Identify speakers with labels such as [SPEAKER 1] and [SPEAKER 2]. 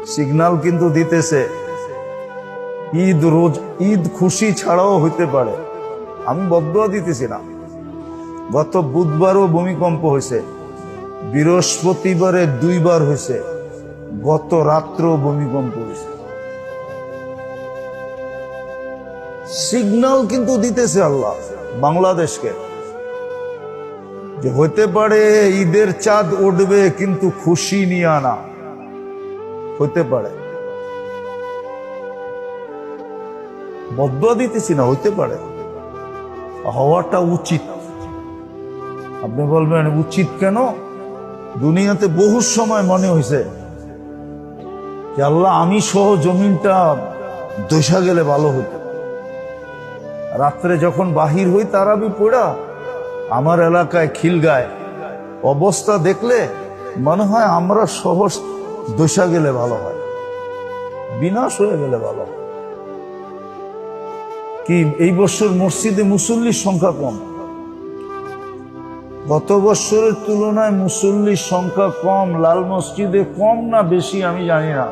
[SPEAKER 1] Signal কিন্তু দিতেছে ঈদ রোজ ঈদ খুশি ছাড়াও হইতে পারে। আমি বদদুয়া দিতেছি না। গত বুধবারও ভূমিকম্প হয়েছে, বৃহস্পতিবারে 2 বার হয়েছে, গত রাত্রেও ভূমিকম্প হয়েছে। সিগন্যাল কিন্তু দিতেছে আল্লাহ বাংলাদেশকে যে হইতে পারে ঈদের চাঁদ উঠবে, কিন্তু খুশি নিয়ে আনা হইতে পারে। বদদুয়া দিতেছি না, হইতে পারে, হওয়াটা উচিত। আপনি বলবেন উচিত কেন? দুনিয়াতে বহু সময় মনে হয়েছে যে আল্লাহ আমি সহ জমিনটা দশা গেলে ভালো হইতো। রাত্রে যখন বাহির হই তারাবি পড়া, আমার এলাকায় খিলগায় অবস্থা দেখলে মনে হয় আমরা সহ দশা গেলে ভালো হয়, বিনাশ হয়ে গেলে ভালো হয়। কি এই বছর মসজিদে মুসল্লির সংখ্যা কম? গত বছরের তুলনায় মুসল্লির সংখ্যা কম। লাল মসজিদে কম না বেশি আমি জানি না।